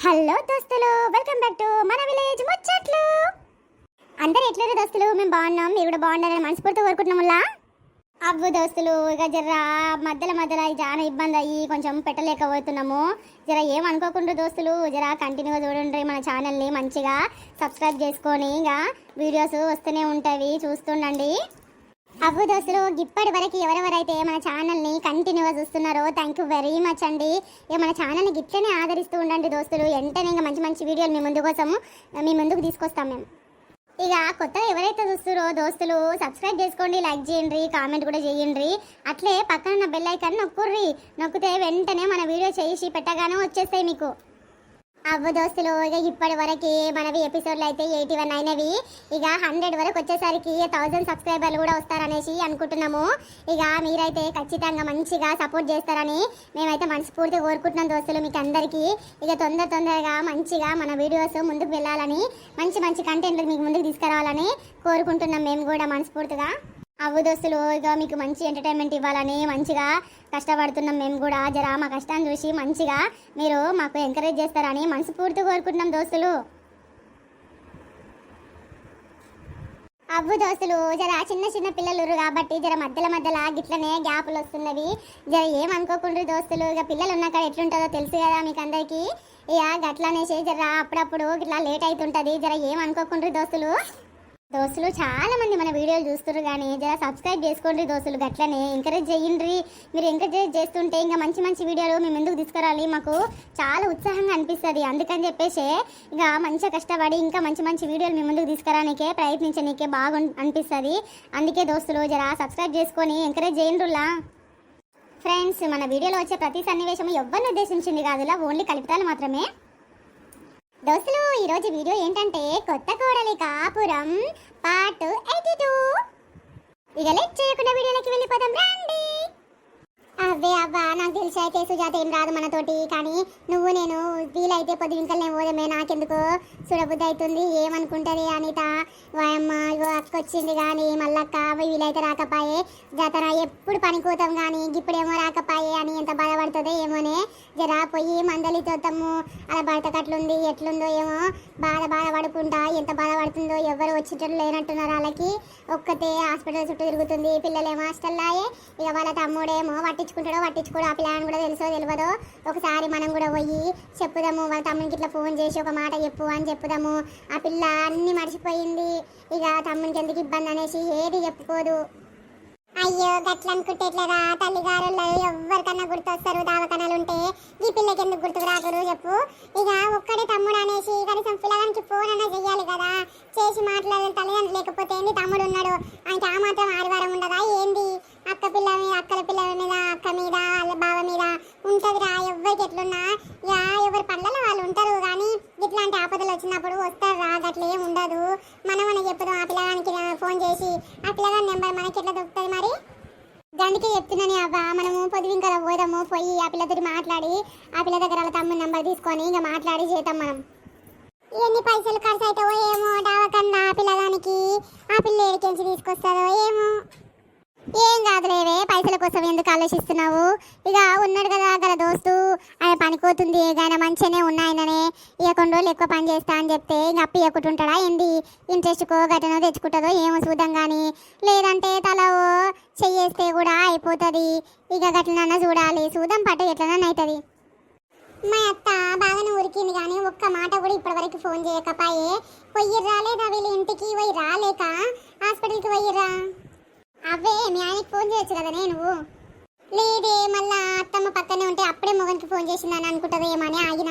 Hello దోస్తులు, welcome back to మన village ముచ్చట్లు. అందరు ఎట్లేరు దోస్తులు? మేము బాగున్నాం, మీరు కూడా బాగుండాలని మనస్ఫూర్తిగా కోరుకుంటున్నాములా. అవ్వు దోస్తులు, ఇక జర మధ్యలో చాలా ఇబ్బంది అయ్యి కొంచెం పెట్టలేకపోతున్నాము. జర ఏమనుకోకుండా దోస్తులు, జర కంటిన్యూగా చూడండి మన ఛానల్ని, మంచిగా సబ్స్క్రైబ్ చేసుకొని ఇక వీడియోస్ వస్తూనే ఉంటాయి, చూస్తుండండి. అవ్వు దోస్తులు, ఇప్పటి వరకు ఎవరెవరైతే మన ఛానల్ని కంటిన్యూగా చూస్తున్నారో థ్యాంక్ యూ వెరీ మచ్ అండి. ఇక మన ఛానల్ని గిట్లనే ఆదరిస్తూ ఉండండి దోస్తులు. వెంటనే ఇంకా మంచి మంచి వీడియోలు మీ ముందుకు తీసుకొస్తాం మేము. ఇక కొత్తగా ఎవరైతే చూస్తారో దోస్తులు సబ్స్క్రైబ్ చేసుకోండి, లైక్ చేయండి, కామెంట్ కూడా చేయండి. అట్లే పక్కన ఉన్న బెల్ ఐకాన్ నొక్కితే వెంటనే మన వీడియో చేసి పెట్టగానే వచ్చేస్తాయి మీకు. అవ్వ దోస్తులు, ఇక ఇప్పటి వరకు మనవి ఎపిసోడ్లు అయితే 81 అయినవి. ఇక 100 వరకు వచ్చేసరికి 1000 సబ్స్క్రైబర్లు కూడా వస్తారనేసి అనుకుంటున్నాము. ఇక మీరైతే ఖచ్చితంగా మంచిగా సపోర్ట్ చేస్తారని మేమైతే మనస్ఫూర్తిగా కోరుకుంటున్నాం దోస్తులు మీకు అందరికీ. ఇక తొందరగా మంచిగా మన వీడియోస్ ముందుకు వెళ్ళాలని, మంచి కంటెంట్లు మీకు ముందుకు తీసుకురావాలని కోరుకుంటున్నాం మేము కూడా మనస్ఫూర్తిగా. అవ్వు దోస్తులు, ఇక మీకు మంచి ఎంటర్టైన్మెంట్ ఇవ్వాలని మంచిగా కష్టపడుతున్నాం మేము కూడా. జర మా కష్టాన్ని చూసి మంచిగా మీరు మాకు ఎంకరేజ్ చేస్తారని మనస్ఫూర్తిగా కోరుకుంటున్నాం దోస్తులు. అవ్వు దోస్తులు, జర చిన్న పిల్లలు కాబట్టి జర మధ్యలో గిట్లనే గ్యాపులు వస్తున్నవి. జర ఏమనుకోకుండా దోస్తులు, ఇక పిల్లలు ఉన్నాక ఎట్లుంటుందో తెలుసు కదా మీకు అందరికీ. ఇక గట్లనేసి జర అప్పుడప్పుడు ఇట్లా లేట్ అవుతుంటుంది. జర ఏమనుకోకుండా దోస్తులు చాలా మంది మన వీడియోలు చూస్తున్నారు, కానీ జర సబ్స్క్రైబ్ చేసుకోండి దోస్తులు. గట్లనే ఎంకరేజ్ చేయండి. మీరు ఎంకరేజ్ చేస్తుంటే ఇంకా మంచి వీడియోలు మేము ఎందుకు తీసుకురాలి, మాకు చాలా ఉత్సాహంగా అనిపిస్తుంది. అందుకని చెప్పేసి ఇక మంచిగా కష్టపడి ఇంకా మంచి వీడియోలు మేము ముందుకు తీసుకురానికే ప్రయత్నించనీకే బాగా అనిపిస్తుంది. అందుకే దోస్తులు జర సబ్స్క్రైబ్ చేసుకొని ఎంకరేజ్ చేయండిలా. ఫ్రెండ్స్, మన వీడియోలో వచ్చే ప్రతి సన్నివేశం ఎవరిని ఉద్దేశించింది కాదులా, ఓన్లీ కల్పితాలు మాత్రమే. దోస్తులు, ఈరోజు వీడియో ఏంటంటే కొత్త కోడలి కాపురం పార్ట్ 82. ఇక లేట్ చేయకుండా వీడియోలోకి వెళ్ళిపోదాం రండి. అవ్వా, నాకు తెలిసి అయితే సుజాత ఏం రాదు మనతోటి, కానీ నువ్వు నేను వీలైతే పొద్దుంకలనే పోదామే. నాకెందుకు చూడబుద్ధి అవుతుంది, ఏమనుకుంటుంది అనిత. వాయమ్మ, ఇగో అక్క వచ్చింది కానీ మళ్ళక్క వీలైతే రాకపాయే, జాతర ఎప్పుడు పనికోతాం కానీ ఇప్పుడేమో రాకపాయే అని ఎంత బాధపడుతుందో ఏమోనే. జరా పోయి మందలి తోతాము, అలా భర్తకట్లుంది ఎట్లుందో ఏమో బాధపడుకుంటా. ఎంత బాధపడుతుందో, ఎవరు వచ్చేటట్లు లేనట్టున్నారు వాళ్ళకి. ఒక్కతే హాస్పిటల్ చుట్టూ తిరుగుతుంది, పిల్లలేమో హాస్టల్లాయే. ఇక వాళ్ళ తమ్ముడేమో పట్టించుకోడు. ఆ పిల్లని కూడా తెలియదో ఒకసారి మనం కూడా పోయి చెప్పుదాము. వాళ్ళ తమ్మునికి ఇట్లా ఫోన్ చేసి ఒక మాట చెప్పు అని చెప్పుదాము. ఆ పిల్ల అన్ని మర్చిపోయింది. ఇక తమ్మునికి ఎందుకు ఇబ్బంది అనేసి ఏది చెప్పుకోదు. అయ్యో, గట్ల అనుకుంటే ఎట్లరా తల్లిగారు, ఎవరికన్నా గుర్తొస్తారు దావకనాలు ఉంటే. ఈ పిల్లకి ఎందుకు గుర్తుకు రాకరు చెప్పు. ఇక ఒక్కడే తమ్ముడు అనేసి కనీసం పిల్లగానికి ఫోన్ అన్నా చెయ్యాలి కదా. చేసి మాట్లాడే తల్లిదండ్రులు లేకపోతే ఏంది, తమ్ముడు ఉన్నాడు ఆయనకి ఆ మాత్రం ఆదివారం ఉండదా ఏంది? అక్కల పిల్లల మీద అక్క మీద వాళ్ళ బావ మీద ఉంటుందిరా. ఎవరికి ఎట్లున్నా ఇక ఎవరి పనులలో వాళ్ళు ఉంటారు, కానీ ఇట్లాంటి ఆపదలు వచ్చినప్పుడు వస్తారా. గట్ల ఏం ఉండదు. మనం చెప్పుదాం ఆ పిల్లగానికి ఫోన్ చేసి. ఆ పిల్లగాని నెంబర్ మనకి ఎట్లా దొరుకుతుంది మరి? దానికి చెప్తున్నాను అవ్వ, మనము పొద్దువింకల పోదాము, పోయి ఆ పిల్లతో మాట్లాడి ఆ పిల్ల దగ్గర వాళ్ళ తమ్ముని నెంబర్ తీసుకొని ఇంకా మాట్లాడి చేద్దాం మనం. ఎన్ని పైసలు ఖర్చు అవుతావో ఏమో దావకన్నా ఆ పిల్లగానికి. ఆ పిల్ల ఏడికెంచి తీసుకొస్తారో ఏమో. ఏం కాదులేవే, పైసల కోసం ఎందుకు ఆలోచిస్తున్నావు? ఇక ఉన్నాడు కదా గల దోస్తు, ఆయన పనిపోతుంది, ఆయన మంచిగానే ఉన్నాయననే. ఇక కొన్ని రోజులు ఎక్కువ పని చేస్తా అని చెప్తే ఇంక అప్పు ఇవ్వకుంటుంటాడా ఏంది? ఇంట్రెస్ట్కో గటనో తెచ్చుకుంటుందో ఏమో చూద్దాం. కానీ లేదంటే తల చెయ్యేస్తే కూడా అయిపోతుంది. ఇక గట్లనన్నా చూద్దాం పట్టు ఎట్లనన్నా అవుతుంది. మా అత్త బాగానే ఉరికింది, కానీ ఒక్క మాట కూడా ఇప్పటివరకు ఫోన్ చేయకపోయే. పొయ్యిర్రా లేదా వీళ్ళ ఇంటికి పోయి రాలేక హాస్పిటల్కి పోయిర్రా? అవే మీ ఆయనకి ఫోన్ చేయొచ్చు కదా. నేను లేదే, మళ్ళా అత్తమ్మ పక్కనే ఉంటే అప్పుడే మొగనికి ఫోన్ చేసిందని అనుకుంటుందో ఏమని ఆగిన.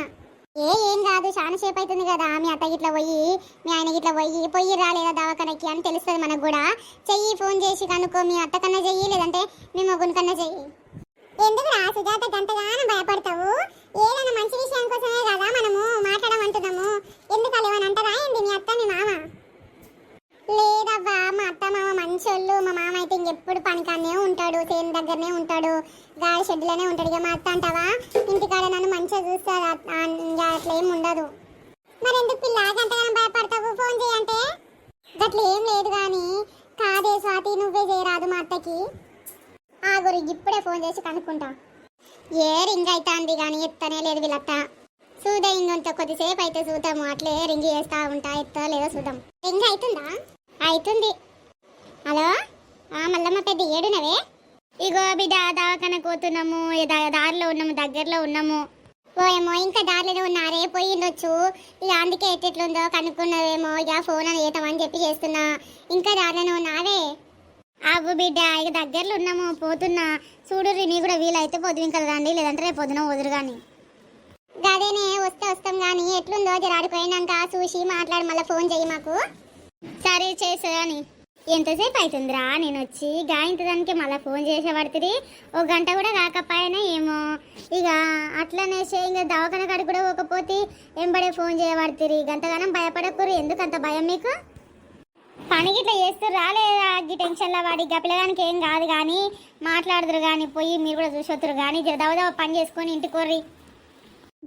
ఏం కాదు, చాలా సేపు అవుతుంది కదా. మీ అత్త గిట్లా పోయి మీ ఆయన గిట్లా పోయి రాలేదా దవాఖానకి అని తెలుస్తుంది మనకు కూడా. చెయ్యి, ఫోన్ చేసి కనుక్కో. మీ అత్త కన్నా చెయ్యి, లేదంటే మీ మొగుని కన్నా చెయ్యి. ఎందుకు రా సుజాత గంటగానో భయపడతావు? ఏదైనా మంచి విషయం కోసమే కదా మనము మాట్లాడమంటున్నాము. ఎందుకు అలేవని అంటారా ఏంటి మీ అత్త మీ మామ? లేదవ్వా, మా అత్త మామ మంచోళ్ళు. మా మామ అయితే ఇంకెప్పుడు పనికానే ఉంటాడు, చేను దగ్గరనే ఉంటాడు, గాడి షెడ్లోనే ఉంటాడు. ఇక మా అత్త అంటావా ఇంటికాడ నన్ను మంచిగా చూస్తారు, అట్లా ఏం ఉండదు. మరి ఎందుకు పిల్ల గంటగానం భయపడతావు? ఫోన్ చేయంటే గట్ల ఏం లేదు. కానీ కాదే స్వాతి, నువ్వే చేయరాదు మా అత్తకి. ఆ గురి ఇప్పుడే ఫోన్ చేసి కనుక్కుంటా. ఏ రింగ్ అవుతుంది కానీ ఎత్తనే లేదు వీళ్ళత్త. చూదే ఇంకొంత ఇంకా కొద్దిసేపు అయితే చూద్దాము, అట్లే రింగ్ చేస్తా ఉంటా, ఎత్తా లేదో చూద్దాం. రింగ్ అవుతుందా? అవుతుంది. హలో, మల్లమ్మ పెద్ద ఏడునవే? ఇగో బిడ్డ దవాఖాన పోతున్నాము, దారిలో ఉన్నాము, దగ్గరలో ఉన్నాము. ఓయేమో ఇంకా దారిలోనే ఉన్నారే, పోయిండొచ్చు. ఇక అందుకే ఎట్లెట్లుందో కనుక్కున్నావేమో, ఇక ఫోన్ అని చేద్దామని చెప్పి చేస్తున్నా. ఇంకా దారిలోనే ఉన్నావే? అవ్వు బిడ్డ, ఇక దగ్గరలో ఉన్నాము, పోతున్నా. చూడుర్రి, నీ కూడా వీలైతే పొద్దు ఇంకా రండి, లేదంటే రేపు పొద్దున వదురు కానీ. గదేనే, వస్తే వస్తాం కానీ ఎట్లుందో జర ఆడిపోయినాక చూసి మాట్లాడి మళ్ళీ ఫోన్ చెయ్యి మాకు. సరే చేసేదని. ఎంతసేపు అవుతుందిరా నేను వచ్చి గాయంతదానికి మళ్ళీ ఫోన్ చేసేవాడుతుంది. ఒక గంట కూడా కాకపోయినా ఏమో. ఇక అట్లనేసే ఇంకా దవాఖాన కాడికి కూడా పోకపోతే ఎంబడే ఫోన్ చేయబడుతుంది. గంటగానం భయపడకూరు, ఎందుకంత భయం మీకు? పనికి ఇట్లా చేస్తుర్రా లేదా? ఈ టెన్షన్లో వాడి పిల్లగానికి ఏం కాదు కానీ మాట్లాడుతురు కానీ పోయి మీరు కూడా చూసొత్తురు కానీ జర దవదవ పని చేసుకొని ఇంటికి కొర్రి.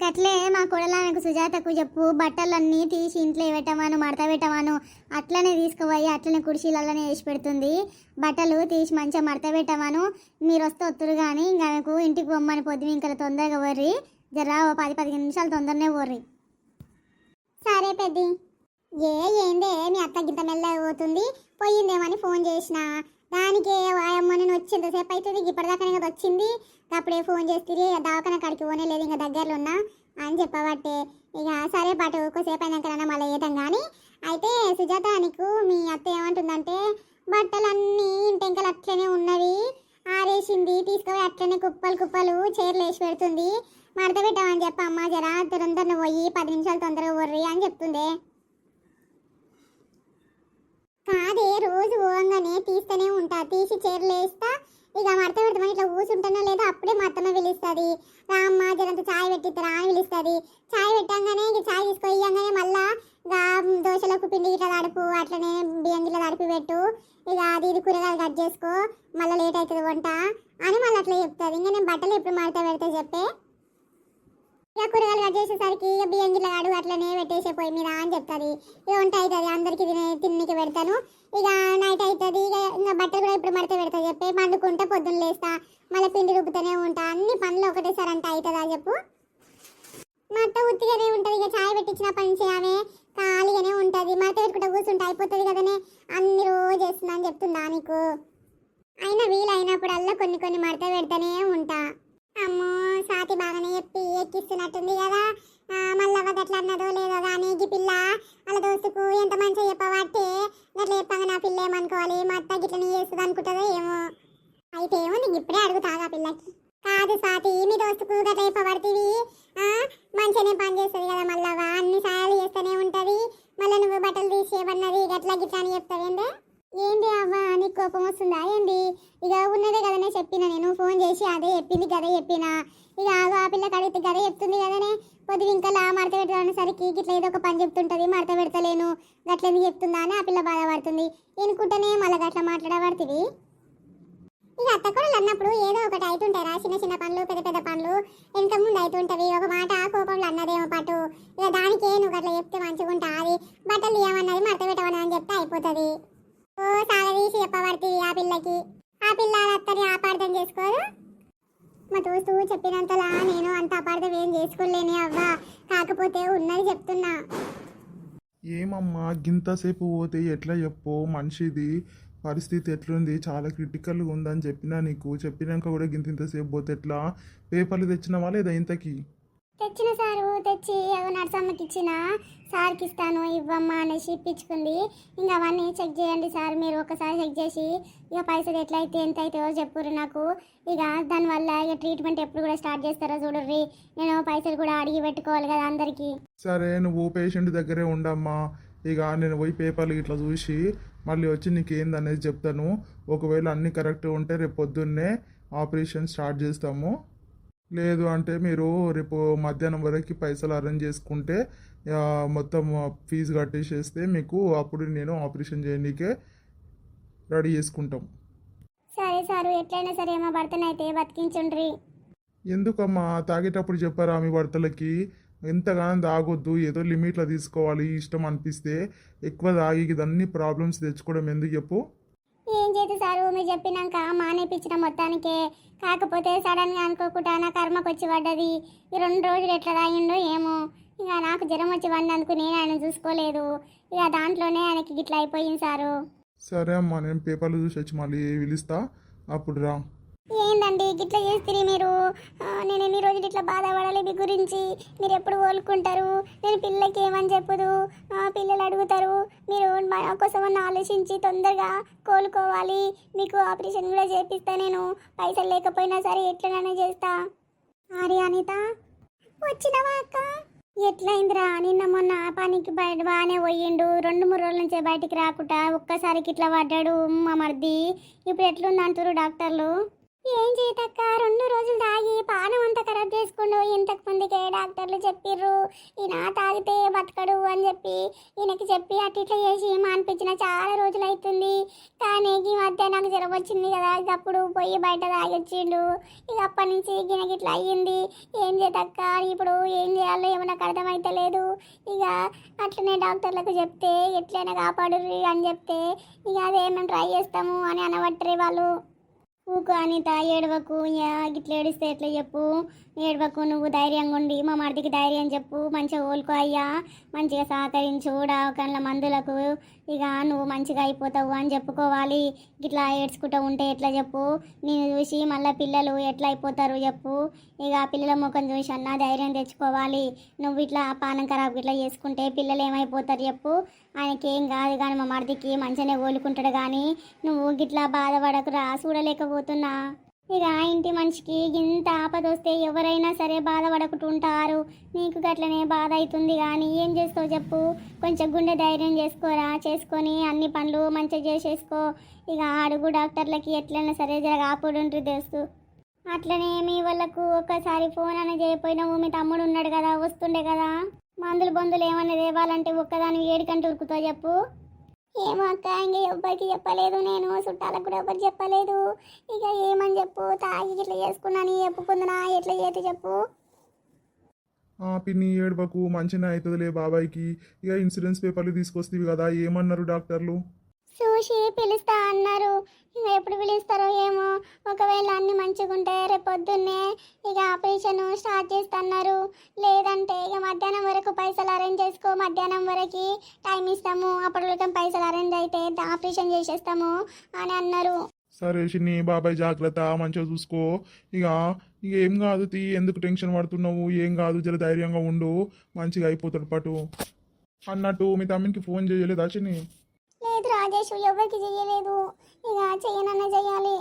గట్లే మా కొడలానికి సుజాతకు చెప్పు, బట్టలన్నీ తీసి ఇంట్లో పెట్టమను, మడత పెట్టమను. అట్లనే తీసుకుపోయి అట్లనే కుర్చీలలోనే వేసి పెడుతుంది. బట్టలు తీసి మంచిగా మడత పెట్టమను. మీరు వస్తే వస్తురు కానీ ఇంకా ఆమెకు ఇంటికి పొమ్మని పొద్దు ఇంకా తొందరగా వర్రి. జరా 10-15 నిమిషాలు తొందరనే వర్రి. సరే పెద్ది. ఏందే మీ అత్త గింత మెల్లగా పోతుంది, పోయిందేమని ఫోన్ చేసిన దానికి వాయమ్మ నేను వచ్చేంతసేపు అవుతుంది, ఇప్పటిదాకా ఇంకా వచ్చింది. అప్పుడే ఫోన్ చేస్తుంది, దవాఖాన కాడికి పోనే లేదు, ఇంకా దగ్గరలో ఉన్నా అని చెప్పబట్టే. ఇక సరే పాటు ఒక్కోసేపు అయినాకన్నా మళ్ళీ వేద్దాం కానీ. అయితే సుజాత, నీకు మీ అత్త ఏమంటుందంటే బట్టలన్నీ ఇంటెంకలు అట్లనే ఉన్నవి, ఆరేసింది, తీసుకుపోయి అట్లనే కుప్పలు కుప్పలు చీరలు వేసి పెడుతుంది, మడత పెట్టామని చెప్ప అమ్మ, జరా తొందరగా పోయి 10 నిమిషాలు తొందరగా వర్రి అని చెప్తుంది. కాదే, రోజు పోగానే తీస్తూనే ఉంటా, తీసి చీరలు వేస్తా, ఇక మడత పెడతామని ఇట్లా కూర్చుంటానో లేదో అప్పుడే మా అత్తమ్మ పిలుస్తుంది. రామ్మ జరంత ఛాయ్ పెట్టిస్తారా అని పిలుస్తుంది. ఛాయ్ పెట్టంగానే ఇక ఛాయ్ తీసుకోగానే మళ్ళా ఇక దోశలకు పిండి ఇట్లా తడుపు, అట్లనే బియ్యం గిట్లా తడిపి పెట్టు, ఇక అది ఇది కూరగాయలు కట్ చేసుకో, మళ్ళీ లేట్ అవుతుంది వంట అని మళ్ళీ అట్లా చెప్తుంది. ఇంకా నేను బట్టలు ఎప్పుడు మడత పెడితే చెప్పే, ఇక కూరగాయలు కట్ చేసేసరికి ఇక బియ్యం గిట్ల కాడు అట్లనే పెట్టేసే పోయి మీద అని చెప్తుంది. ఇక వంట అవుతుంది, అందరికి తిన్నికి పెడతాను. ఇక నైట్ అవుతుంది, ఇంకా బట్టలు కూడా ఇప్పుడు మడత పెడతా చెప్పి పండుకుంటే పొద్దున్న లేస్తా, మళ్ళీ పిండి రుబ్బుతూనే ఉంటా. అన్ని పనులు ఒకటేసారి అంటే అవుతుందా చెప్పు? మా అత్త ఉత్తిగానే ఉంటుంది, ఇక ఛాయ్ పెట్టించిన పని ఆమె ఖాళీగానే ఉంటుంది, మడత పెట్టుకుంటే కూర్చుంటే అయిపోతుంది కదనే, అన్ని రోజు చేస్తున్నా అని చెప్తుందా నీకు? అయినా వీలైనప్పుడల్లా కొన్ని కొన్ని మడత పెడతానే ఉంటా. అమ్మో, సాతి బాగానే చెప్పి ఎక్కిస్తున్నట్టుంది కదా. మళ్ళీ గట్లా అన్నదో లేదో కానీ ఈ పిల్ల వాళ్ళ దోస్తుకు ఎంత మంచిగా చెప్పబట్టే గట్లా చెప్పగా నా పిల్ల ఏమనుకోవాలి, మా అత్త గిట్ల నీ చేస్తుంది అనుకుంటుందో ఏమో. అయితే ఏమో నీకు ఇప్పుడే అడుగుతాగా పిల్లకి. కాదు స్వాతి, మీ దోస్తుకు గట్లా చెప్పబడుతుంది, మంచిగానే పని చేస్తుంది కదా, మళ్ళా అన్ని సాయాలు చేస్తూనే ఉంటుంది, మళ్ళీ నువ్వు బట్టలు తీసేయమన్నది గట్లా గిట్లా అని చెప్తావేందే? ఏంది అవ్వ, నీకు కోపం వస్తుందా ఏంది? ఇక ఉన్నదే కదనే చెప్పిన, నేను ఫోన్ చేసి అదే చెప్పింది గదే చెప్పిన. ఇక ఆ పిల్ల కడిగితే గదే చెప్తుంది కదనే, పొద్దు ఇంకా మడత పెట్టడానికి గిట్ల ఏదో ఒక పని చెప్తుంటుంది, మడత పెడతలేను గట్లెందుకు చెప్తుందా అని ఆ పిల్ల బాధపడుతుంది. ఎనుకుంటేనే మళ్ళీ గట్లా మాట్లాడబడుతుంది. ఇక అత్త కూడా అన్నప్పుడు ఏదో ఒకటి అవుతుంటారా, చిన్న చిన్న పనులు పెద్ద పెద్ద పనులు వెనక ముందు అవుతుంటవి. ఒక మాట కోపంలో అన్నదేమో పాటు, ఇక దానికే నువ్వు గట్లా చెప్తే మంచిగా ఉంటా, అది బట్టలు ఏమన్నది మడత పెట్టమని అని చెప్తే అయిపోతుంది. ఓ చాలా తీసి చెప్పబడుతుంది ఆ పిల్లకి, ఆ పిల్ల అత్తని అపార్థం చేసుకోరు. మా దోస్తు చెప్పినంతలా నేను అంత అపార్థం ఏం చేసుకోలేని అవ్వ, కాకపోతే ఉన్నది చెప్తున్నా. ఏమమ్మా గింతసేపు పోతే ఎట్లా చెప్పు, మనిషిది పరిస్థితి ఎట్లుంది, చాలా క్రిటికల్గా ఉందని చెప్పినా నీకు, చెప్పినాక కూడా ఇంతసేపు పోతే ఎట్లా? పేపర్లు తెచ్చినావా లేదా ఇంతకీ? తెచ్చిన సారు, తెచ్చి నర్సమ్మకి ఇచ్చిన, సార్కి ఇస్తాను ఇవ్వమ్మా అనేసి ఇప్పించుకుంది. ఇంకా అవన్నీ చెక్ చేయండి సార్, మీరు ఒకసారి చెక్ చేసి ఇక పైసలు ఎట్లయితే ఎంత అవుతాయో చెప్పుర్రు నాకు. ఇక దానివల్ల ఇక ట్రీట్మెంట్ ఎప్పుడు కూడా స్టార్ట్ చేస్తారో చూడర్రి, నేను పైసలు కూడా అడిగి పెట్టుకోవాలి కదా అందరికీ. సరే, నువ్వు పేషెంట్ దగ్గరే ఉండమ్మా. ఇక నేను పోయి పేపర్లు ఇట్లా చూసి మళ్ళీ వచ్చి నీకు ఏందనేది చెప్తాను. ఒకవేళ అన్నీ కరెక్ట్గా ఉంటే రేపు పొద్దున్నే ఆపరేషన్ స్టార్ట్ చేస్తాము. లేదు అంటే మీరు రేపు మధ్యాహ్నం వరకు పైసలు అరేంజ్ చేసుకుంటే మొత్తం ఫీజు కట్టేసేస్తే మీకు అప్పుడు నేను ఆపరేషన్ చేయడానికే రెడీ చేసుకుంటాం. సరే సారు, ఎట్లయినా సరే మా భర్తనైతే బతికించుండ్రి. ఎందుకమ్మా తాగేటప్పుడు చెప్పారా మీ భర్తలకి ఎంతగానో తాగొద్దు, ఏదో లిమిట్లో తీసుకోవాలి, ఇష్టం అనిపిస్తే ఎక్కువ తాగి ఇదన్నీ ప్రాబ్లమ్స్ తెచ్చుకోవడం ఎందుకు చెప్పు? ఏం చేతి సారు, మీరు చెప్పినాక మానేపించిన మొత్తానికే, కాకపోతే సడన్గా అనుకోకుండా నా కర్మకు వచ్చి పడ్డది. ఈ 2 రోజులు ఎట్లా తాగిండో ఏమో, ఇక నాకు జ్వరం వచ్చి పడినందుకు నేను ఆయన చూసుకోలేదు. ఇక దాంట్లోనే ఆయనకి గిట్లా అయిపోయింది సారు. సరే అమ్మా, నేను పేపర్లు చూసి వచ్చి మళ్ళీ పిలుస్తా, అప్పుడు రా. ఏందండి గిట్లా చేస్తే మీరు? నేను ఎన్ని రోజులు ఇట్లా బాధపడాలి మీ గురించి? మీరు ఎప్పుడు కోలుకుంటారు? నేను పిల్లలకి ఏమని చెప్పదు, పిల్లలు అడుగుతారు. మీరు మా కోసమని ఆలోచించి తొందరగా కోలుకోవాలి. మీకు ఆపరేషన్ కూడా చేపిస్తా నేను, పైసలు లేకపోయినా సరే ఎట్లనైనా చేస్తా. అరే అనిత, వచ్చినవా అక్క? ఎట్లయిందిరా? నిన్న మొన్న పనికి బయట బాగానే పోయిండు, 2-3 రోజుల నుంచే బయటికి రాకుండా ఒక్కసారికి ఇట్లా పడ్డాడు మా మర్ది. ఇప్పుడు ఎట్లుంది అంటారు డాక్టర్లు? ఏం చేయతక్క, 2 రోజులు తాగి పానం అంతా ఖరాబ్ చేసుకుండు. ఇంతకు ముందుకే డాక్టర్లు చెప్పిర్రు ఈయన తాగితే బతకడు అని చెప్పి, ఈయనకి చెప్పి అట్లా ఇట్లా చేసి అనిపించిన చాలా రోజులు అవుతుంది. కానీ ఈ మధ్య నాకు జ్వరం వచ్చింది కదా, అప్పుడు పోయి బయట తాగొచ్చిండు. ఇక అప్పటి నుంచి ఈయనకి ఇట్లా అయ్యింది. ఏం చేయతక్క, ఇప్పుడు ఏం చేయాలో ఏమో నాకు అర్థమైతలేదు. ఇక అట్లనే డాక్టర్లకు చెప్తే ఎట్లయినా కాపాడుర్రి అని చెప్తే, ఇక అదే మేము ట్రై చేస్తాము అని అనబట్టరే వాళ్ళు. ఊకు అనిత, ఏడవకు. ఇట్లా ఏడిస్తే ఎట్లా చెప్పు? ఏడవకు, నువ్వు ధైర్యంగా ఉండి మా మరిదికి ధైర్యం చెప్పు. మంచిగా ఓలుకో అయ్యా, మంచిగా సహకరించు డాక్టర్ల మందులకు. ఇక నువ్వు మంచిగా అయిపోతావు అని చెప్పుకోవాలి. ఇట్లా ఏడ్చుకుంటూ ఉంటే ఎట్లా చెప్పు? నేను చూసి మళ్ళీ పిల్లలు ఎట్లా అయిపోతారు చెప్పు? ఇక పిల్లల ముఖం చూసి అన్నా ధైర్యం తెచ్చుకోవాలి. నువ్వు ఇట్లా పానం ఖరాబ్ ఇట్లా చేసుకుంటే పిల్లలు ఏమైపోతారు చెప్పు? ఆయనకి ఏం కాదు కానీ మా మరిదికి మంచిగానే కోలుకుంటాడు. కానీ నువ్వు గిట్లా బాధపడకురా, చూడలేకపోతున్నా. ఇక ఇంటి మనిషికి ఇంత ఆపదొస్తే ఎవరైనా సరే బాధపడకుంటుంటారు. నీకు గట్లనే బాధ అవుతుంది కానీ ఏం చేస్తావు చెప్పు? కొంచెం గుండె ధైర్యం చేసుకోరా, చేసుకొని అన్ని పనులు మంచిగా చేసేసుకో. ఇక అడుగు డాక్టర్లకి ఎట్లయినా సరే జర ఆపుడుంటారు తెలుసు. అట్లనే మీ వాళ్ళకు ఒక్కసారి ఫోన్ అనేది చేయకపోయినావు, మీ తమ్ముడు ఉన్నాడు కదా, వస్తుండే కదా. మందులు బొందులు ఏమన్నా తేవాలంటే ఒక్కదాని 7 గంటలు ఉరుకుతావు చెప్పు? ఏమో అక్క, ఇంక ఎవ్వరికి చెప్పలేదు, నేను చుట్టాలకు కూడా ఎవరికి చెప్పలేదు. ఇక ఏమని చెప్పు? తాగి ఇట్లా చేసుకున్నాను చెప్పుకుందునా, ఎట్లా చేతి చెప్పు? పిన్ని ఏడవకు, మంచిగా అవుతుందిలే బాబాయ్కి. ఇక ఇన్సూరెన్స్ పేపర్లు తీసుకొస్తేవి కదా, ఏమన్నారు డాక్టర్లు? చూసి పిలుస్తా అన్నారు. ఇక ఎప్పుడు పిలుస్తారో ఏమో. ఒకవేళ అన్ని మంచిగా ఉంటే రేపు పొద్దున్నే ఇక ఆపరేషన్ స్టార్ట్ చేస్తున్నారు. లేదంటే ఇక మధ్యాహ్నం వరకు పైసలు అరేంజ్ చేసుకో, మధ్యాహ్నం వరకు టైం ఇస్తాము, అప్పటిలోకి పైసలు అరేంజ్ అయితే ఆపరేషన్ చేసేస్తాము అని అన్నారు. సరే చిన్ని, బాబాయ్ జాగ్రత్త, మంచిగా చూసుకో. ఇక ఇక ఏం కాదు తీ, ఎందుకు టెన్షన్ పడుతున్నావు? ఏం కాదు, జర ధైర్యంగా ఉండు, మంచిగా అయిపోతాడు పటు. అన్నట్టు మీ తమ్మునికి ఫోన్ చేయలేదా చిన్ని? లేదు రాజేష్, ఎవరికి చెయ్యలేదు. ఇక చెయ్యనన్నా చెయ్యాలి.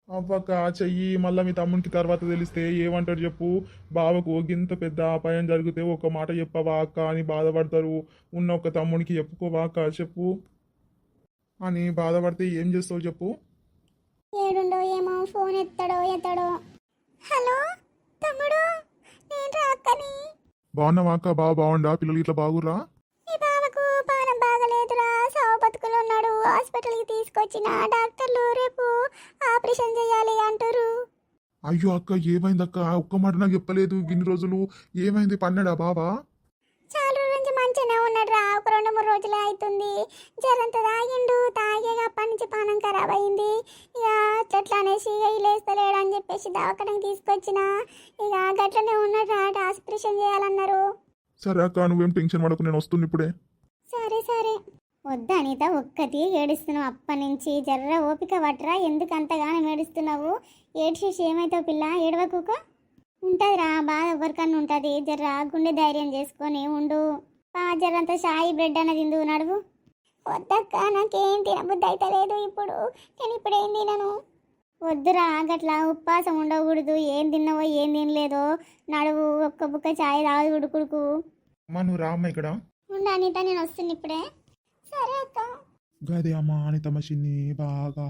అవ్వక చెయ్యి, మళ్ళీ మీ తమ్మునికి తర్వాత తెలిస్తే ఏమంటాడు చెప్పు? బావకు ఇంత పెద్ద అపాయం జరిగితే ఒక మాట చెప్పవా అక్క అని బాధపడతారు. ఉన్న ఒక తమ్మునికి చెప్పుకోవా అక్క చెప్పు అని బాధపడితే ఏం చేస్తావు చెప్పు? ఏడుండో ఏమో, ఫోన్ ఎత్తడో. హలో తమ్ముడు, నేను రా అక్కని. బాగున్నావా అక్క? బాగుండా? పిల్లలు ఇట్లా బాగురా? మీ బావకు పానం బాగలేదురా, సావు బతుకులు ఉన్నాడు. హాస్పిటల్కి తీసుకొచ్చిన డాక్టర్లు రేపు ఆపరేషన్ చేయాలి అంటారు. అయ్యో అక్క, ఏమైంది అక్క? ఒక్క మాట నాకు చెప్పలేదు ఇన్ని రోజులు. ఏమైంది? పన్నాడా బావా? చాలా రోజుల నుంచి మంచిగానే ఉన్నాడు రా, ఒక 2-3 రోజులే అవుతుంది. జ్వరంతో తాగిండు, తాగేగా అప్పటి నుంచి పానం ఖరాబ్ అయింది. ఇక చెట్లా అనేసి ఇక లేస్తలేడు అని చెప్పేసి దవాఖానకి తీసుకొచ్చిన. ఇక గట్లనే ఉన్నాడు రా, ఆపరేషన్ చేయాలన్నారు. సరే అక్క, నువ్వేం టెన్షన్ పడకు, నేను వస్తున్నా ఇప్పుడే. సరే. వద్దా అనిత, ఒక్కటి ఏడుస్తున్నావు అప్పటి నుంచి. జర్ర ఓపిక పట్టరా, ఎందుకు అంతగానో ఏడుస్తున్నావు? ఏడ్చేసి ఏమైతావు పిల్ల, ఏడవకుక. ఉంటుందిరా బాధ, ఎవరికన్నా ఉంటుంది. జర్ర గుండె ధైర్యం చేసుకొని ఉండు. జరంతా షాయి బ్రెడ్ అన్నది తిందు, నడువు. వద్దక్క, నాకేం తినబుద్ధి అయితే లేదు ఇప్పుడు. నేను ఇప్పుడు ఏం తినను. వద్దురా, గట్లా ఉప్పాసం ఉండకూడదు. ఏం తిన్నావో ఏం తినలేదో నడువు, ఒక్క బుక్క చాయ్ తాగు ఉడుకుడుకు. అమ్మా నువ్వు రా అమ్మ ఇక్కడ. ఉండు అనిత, నేను వస్తున్నా ఇప్పుడే. సరే అక్క. గదే అమ్మ, అనిత మషిని బాగా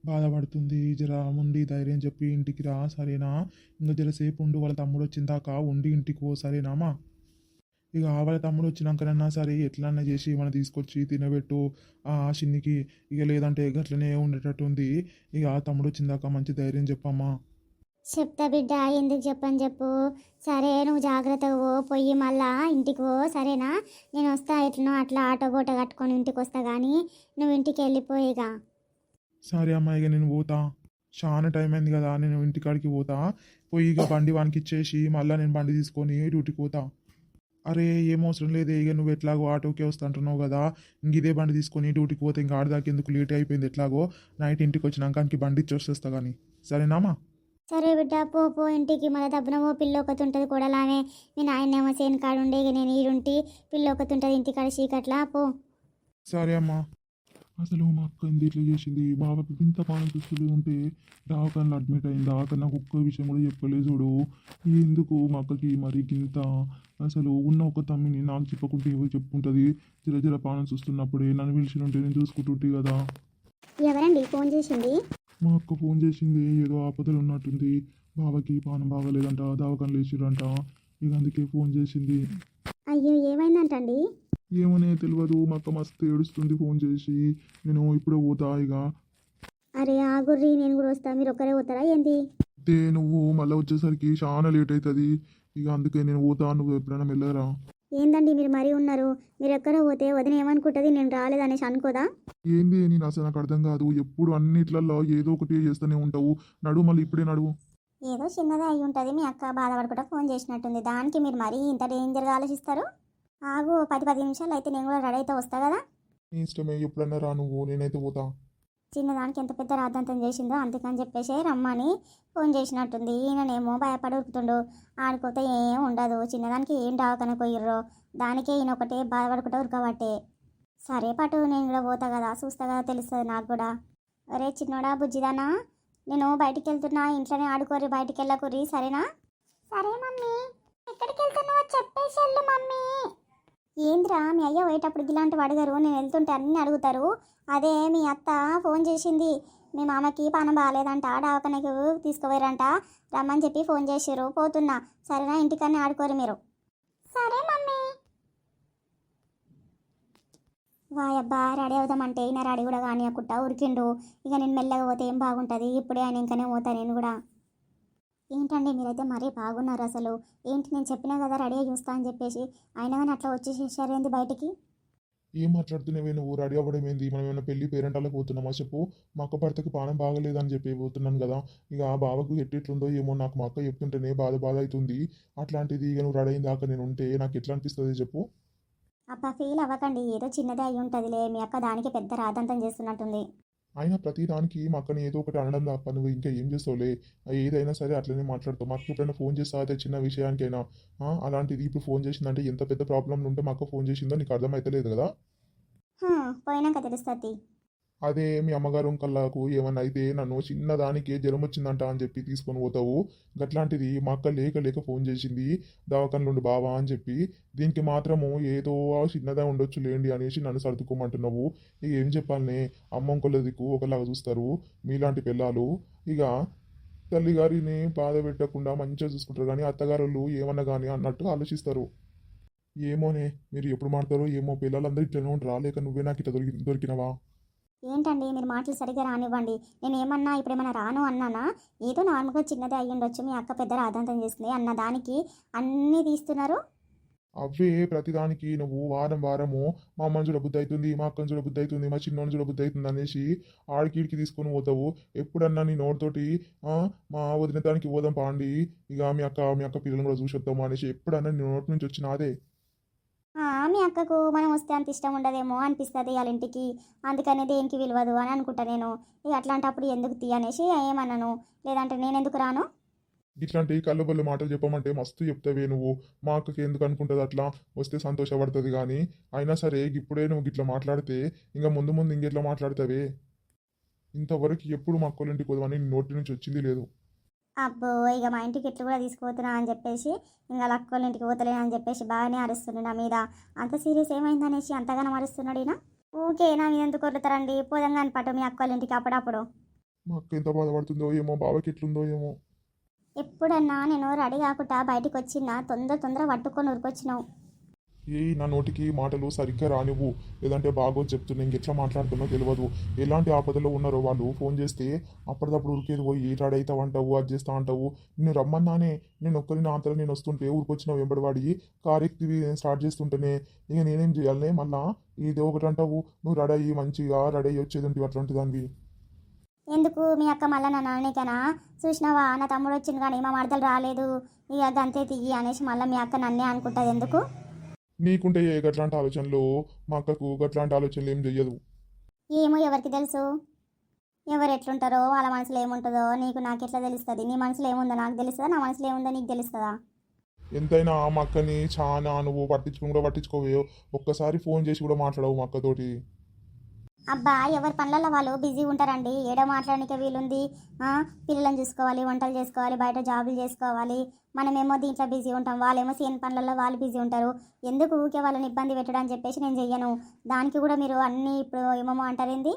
బాధపడుతుంది. జర ఉండి ధైర్యం చెప్పి ఇంటికి రా, సరేనా? ఇంకా జరసేపు ఉండు, వాళ్ళ తమ్ముడు వచ్చిందాక ఉండి ఇంటికి పో, సరేనామా? ఇక వాళ్ళ తమ్ముడు వచ్చినాకనన్నా సరే ఎట్లన్నా చేసి మనం తీసుకొచ్చి తినబెట్టు ఆ చిన్నికి. ఇక లేదంటే గట్లనే ఉండేటట్టు ఉంది. ఇక ఆ తమ్ముడు వచ్చిందాక మంచి ధైర్యం చెప్పమ్మా. చెప్తా బిడ్డ, ఎందుకు చెప్పని చెప్పు. సరే, నువ్వు జాగ్రత్తగా పోయి మళ్ళా ఇంటికి పో, సరేనా? నేను వస్తా, ఎట్లనో అట్లా ఆటో బోట కట్టుకొని ఇంటికి వస్తా. కానీ నువ్వు ఇంటికి వెళ్ళిపోయిగా. సరే అమ్మా, ఇక నేను పోతా. చాలా టైం అయింది కదా, నేను ఇంటికాడికి పోతా. పోయి ఇక బండి వానికి ఇచ్చేసి మళ్ళీ నేను బండి తీసుకొని డ్యూటీకి పోతా. అరే ఏం అవసరం లేదు, ఇక నువ్వు ఎట్లాగో ఆటోకే వస్తా అంటున్నావు కదా, ఇంక ఇదే బండి తీసుకొని డ్యూటీకి పోతే ఇంకా ఆడదాకా ఎందుకు, లేట్ అయిపోయింది ఎట్లాగో, నైట్ ఇంటికి వచ్చినాక ఇంక బండి ఇచ్చి వచ్చేస్తా కానీ, సరేనామా? సరే బిడ్డ, పో పో ఇంటికి. మళ్ళీ దబ్బున ఓ పిల్ల ఒకటి ఉంటుంది కూడలానే. మీ నాయనేమో సేను కాడు ఉండే, ఇక నేను ఈడుంటి, పిల్ల ఒకటి ఉంటుంది ఇంటికాడ చీకట్లా. పో. సరే అమ్మా. అసలు మా అక్క ఎందుకు ఇట్లా చేసింది, బాబాకి ఇంత పానం చూస్తూ ఉంటే దవాఖానలో అడ్మిట్ అయింది, దవాఖాన నాకు ఒక్క విషయం కూడా చెప్పలేదు చూడు. ఎందుకు మా అక్కకి మరి ఇంత, అసలు ఉన్న ఒక తమ్మిని నాకు చెప్పకుంటే ఎవరు చెప్పుకుంటుంది, జర జర పానం చూస్తున్నప్పుడే నన్ను పిలిచి ఉంటే నేను చూసుకుంటుంటే కదా. ఎవరండి ఫోన్ చేసింది? మా అక్క ఫోన్ చేసింది, ఏదో ఆపదలు ఉన్నట్టుంది, బాబాకి పానం బాగాలేదంట, దవాఖానలు వేసిరంట, ఇక అందుకే ఫోన్ చేసింది. అయ్యో, ఏమైందంటండి? ఏమనే తెలియదు, మా అక్క మస్తు ఏడుస్తుంది ఫోన్ చేసి, నేను ఇప్పుడే పోతా ఇక. అరే ఆగుర్రి, నేను కూడా వస్తా, మీరు ఒక్కరే పోతారా ఏంది? అయితే నువ్వు మళ్ళీ వచ్చేసరికి చాలా లేట్ అవుతుంది, ఇక అందుకే నేను పోతా, నువ్వు ఎప్పుడైనా మెల్లరా. ఏందండి మీరు మరీ ఉన్నారు? మీరు ఎక్కడో పోతే వదిన ఏమనుకుంటుంది, నేను రాలేదనేసి అనుకోదా? ఏంది నేను అసలు నాకు అర్థం కాదు, ఎప్పుడు అన్నిట్లలో ఏదో ఒకటి చేస్తూనే ఉంటావు, నడువు మళ్ళీ ఇప్పుడే నడువు. ఏదో చిన్నదే అయి ఉంటుంది, మీ అక్క బాధపడకుండా ఫోన్ చేసినట్టుంది, దానికి మీరు మరీ ఇంత డేంజర్గా ఆలోచిస్తారు? ఆగు, 10 నిమిషాలు అయితే నేను కూడా రెడీ అయితే వస్తా కదా. నీ ఇష్టమే, ఎప్పుడన్నా రా నువ్వు, నేనైతే పోతా. చిన్నదానికి ఎంత పెద్ద రాద్ధాంతం చేసిందో, అందుకని చెప్పేసి రమ్మని ఫోన్ చేసినట్టుంది. ఈయననేమో భయపడి ఉరుకుతుండు, ఆడుకోతే ఏం ఉండదు, చిన్నదానికి ఏం డావకన పోయిర్రో, దానికే ఈయన ఒకటే బాధపడుకుంటూ ఉరకబట్టే. సరే పటు, నేను కూడా పోతా కదా, చూస్తా కదా, తెలుస్తుంది నాకు కూడా. అరే చిన్నోడా, బుజ్జిదానా, నేను బయటికి వెళ్తున్నా, ఇంట్లోనే ఆడుకోరి, బయటికి వెళ్ళకుర్రి, సరేనా? సరే మమ్మీ. ఎక్కడికి వెళ్తున్నావో చెప్పేసి వెళ్ళు మమ్మీ. ఏంద్రా, మీ అయ్య పోయేటప్పుడు ఇలాంటివి అడగరు, నేను వెళ్తుంటే అన్నీ అడుగుతారు. అదే మీ అత్త ఫోన్ చేసింది, మీ మామకి పానం బాగాలేదంట, దవాఖానకు తీసుకుపోయారంట, రమ్మని చెప్పి ఫోన్ చేసారు, పోతున్నా, సరేనా? ఇంటికన్నా ఆడుకోరు మీరు. సరే మమ్మీ. వాయబ్బా, రెడీ అవుదామంటే ఈయన రెడీ కూడా కానియకుండా ఉరికిండు. ఇక నేను మెల్లగా పోతే ఏం బాగుంటుంది, ఇప్పుడే ఆయన ఇంకనే పోతా నేను కూడా. ఏంటండి మీరైతే మరీ బాగున్నారు అసలు. ఏంటి, నేను చెప్పినా కదా రెడీ అయ్యి చూస్తా అని చెప్పేసి, అయినా కానీ అట్లా వచ్చేసేసారేంది బయటికి? ఏం మాట్లాడుతున్నావే నువ్వు, రెడీ అవ్వడం ఏంది, మనం ఏమైనా పెళ్లి పేరెంటాలకు పోతున్నామా చెప్పు, మా అక్క భర్తకి పానం బాగలేదని చెప్పి పోతున్నాను కదా, ఇక ఆ బావకు ఎట్టిట్లుందో ఏమో, నాకు మా అక్క చెప్తుంటేనే బాధ అవుతుంది, అట్లాంటిది ఇక నువ్వు రెడీ అయిన దాకా నేను ఉంటే నాకు ఎట్లా అనిపిస్తుంది చెప్పు. అబ్బా ఫీల్ అవ్వకండి, ఏదో చిన్నదే అయి ఉంటుందిలే, మీ అక్క దానికి పెద్ద రాదంతం చేస్తున్నట్టుంది. అయినా ప్రతి దానికి మా అక్కని ఏదో ఒకటి అనడం తప్ప నువ్వు ఇంకా ఏం చేస్తావులే, ఏదైనా సరే అట్లనే మాట్లాడతావు, మాకు ఎప్పుడైనా ఫోన్ చేస్తా అదే చిన్న విషయానికైనా, అలాంటిది ఇప్పుడు ఫోన్ చేసిందంటే ఎంత పెద్ద ప్రాబ్లం ఉంటే మా అక్క ఫోన్ చేసిందో నీకు అర్థమవుతలేదు కదా. పోయినాక తెలుస్తుంది. అదే మీ అమ్మగారు కళ్ళకు ఏమన్నా అయితే నన్ను చిన్నదానికి జ్వరం వచ్చిందంట అని చెప్పి తీసుకొని పోతావు, గట్లాంటిది మా అక్క లేక ఫోన్ చేసింది దవాఖానలో ఉండి బావా అని చెప్పి, దీనికి మాత్రము ఏదో చిన్నదా ఉండొచ్చు లేండి అనేసి నన్ను సర్దుకోమంటున్నావు. ఇక ఏం చెప్పాలనే, అమ్మ ఇంకొల్ల దిక్కు ఒకలాగా చూస్తారు మీలాంటి పిల్లలు, ఇక తల్లిగారిని బాధ పెట్టకుండా మంచిగా చూసుకుంటారు, కానీ అత్తగారులు ఏమన్నా కానీ అన్నట్టు ఆలోచిస్తారు. ఏమోనే, మీరు ఎప్పుడు మాడతారో ఏమో, పిల్లలందరూ ఇట్లనే ఉంటారు, రాలేక నువ్వే నాకు ఇట్లా దొరికినవా. ఏంటండి మీరు మాటలు సరిగ్గా రానివ్వండి, నేను ఏమన్నా ఇప్పుడేమన్నా రాను అన్నానా? ఏదో నార్మల్గా చిన్నదే అయ్యి ఉండొచ్చు, మీ అక్క పెద్ద రాదంతం చేస్తుంది అన్న దానికి అన్నీ తీస్తున్నారు. అవే ప్రతిదానికి నువ్వు వారం వారము మా అమ్మని చూడబుద్ధి అవుతుంది, మా అక్కని చూడబుద్ధి అవుతుంది, మా చిన్నోని చూడబుద్ధి అవుతుంది అనేసి ఆడికిడికి తీసుకొని పోతావు. ఎప్పుడన్నా నీ నోటితోటి మా వదిన దానికి పోదాం పాండి, ఇక మీ అక్క పిల్లలను కూడా చూసి వద్దాము అనేసి ఎప్పుడన్నా నీ నోటి నుంచి వచ్చిన అదే. మీ అక్కకు మనం వస్తే అంత ఇష్టం ఉండదేమో అనిపిస్తుంది వాళ్ళ ఇంటికి, అందుకనే దేనికి విలువదు అని అనుకుంటా నేను. ఇక అట్లాంటప్పుడు ఎందుకు తీ అనేసి ఏమన్నాను, లేదంటే నేను ఎందుకు రాను? ఇట్లాంటి కళ్ళబొల్లి మాటలు చెప్పమంటే మస్తు చెప్తావే నువ్వు, మా అక్కకి ఎందుకు అనుకుంటుంది అట్లా, వస్తే సంతోషపడుతుంది కానీ, అయినా సరే ఇప్పుడే నువ్వు గిట్లా మాట్లాడితే ఇంకా ముందు ముందు ఇంకెట్లా మాట్లాడతావే. ఇంతవరకు ఎప్పుడు మా అక్కల ఇంటికి పోదామని నీ నోటి నుంచి వచ్చింది లేదు. అబ్బో, ఇక మా ఇంటికి ఎట్లు కూడా తీసుకుపోతున్నా అని చెప్పేసి, ఇంకా లక్కల ఇంటికి పోతలే అని చెప్పేసి బాగానే అరుస్తున్నాడు నా మీద. అంత సీరియస్ ఏమైందనేసి అంతగానో అరుస్తున్నాడు ఈయన. ఊకే నా మీద ఎందుకు కొడుతారండి, పోదంగా పట్టు మీ అక్కల ఇంటికి అప్పుడప్పుడు. మా అక్క ఎంత బాధపడుతుందో ఏమో, బావకి ఎట్లుందో ఏమో. ఎప్పుడన్నా నేను రెడీ కాకుండా బయటకు వచ్చినా తొందర పట్టుకొని ఉరికొచ్చినావు. నా నోటికి మాటలు సరిగ్గా రానివ్వు, లేదంటే బాగో చెప్తున్నా, ఇంకెట్లా మాట్లాడుతున్నో తెలియదు. ఎలాంటి ఆపదలో ఉన్నారో వాళ్ళు ఫోన్ చేస్తే అప్పటిదప్పుడు ఉరికేది పోయి రాడైతావు అంటావు, అది చేస్తా అంటావు. నేను రమ్మన్నానే, నేను ఒక్కరి నా అంతలో నేను వస్తుంటే ఊరికొచ్చినావు వెంబడివాడి, కార్ ఎక్కి స్టార్ట్ చేస్తుంటేనే ఇక నేనేం చేయాలనే, మళ్ళా ఏదో ఒకటి అంటావు. నువ్వు రెడీ అయ్యి మంచిగా రెడీ అయ్యి వచ్చేది అట్లాంటి దానివి. ఎందుకు మీ అక్క మళ్ళీ నా నాన్నకనా చూసినావా, నా తమ్ముడు వచ్చింది కానీ మా మరదలు రాలేదు, ఇక గంతే తియ్యి అనేసి మళ్ళీ మీ అక్క నన్నే అనుకుంటుంది ఎందుకు? నీకుంటే ఏ గట్లాంటి ఆలోచనలు, మా అక్కకు గట్లాంటి ఆలోచనలు ఏం చెయ్యదు. ఏమో ఎవరికి తెలుసు, ఎవరు ఎట్లుంటారో వాళ్ళ మనసులో ఏముంటుందో నీకు నాకు ఎట్లా తెలుస్తుంది? నీ మనసులో ఏముందో నాకు తెలుస్తుందా, నా మనసులో ఏముందో నీకు తెలుస్తుందా? ఎంతైనా మా అక్కని చాలా నువ్వు పట్టించుకుని కూడా పట్టించుకోవే, ఒక్కసారి ఫోన్ చేసి కూడా మాట్లాడవు మా అక్కతోటి. అబ్బా ఎవరి పనులలో వాళ్ళు బిజీ ఉంటారండి, ఏడో మాట్లాడడానికి వీలుంది. పిల్లలను చూసుకోవాలి, వంటలు చేసుకోవాలి, బయట జాబులు చేసుకోవాలి. మనమేమో దీంట్లో బిజీ ఉంటాం, వాళ్ళేమో సేమ్ పనులలో వాళ్ళు బిజీ ఉంటారు. ఎందుకు ఊరికే వాళ్ళని ఇబ్బంది పెట్టడం అని చెప్పేసి నేను చెయ్యను. దానికి కూడా మీరు అన్నీ ఇప్పుడు ఏమేమో అంటారేంది?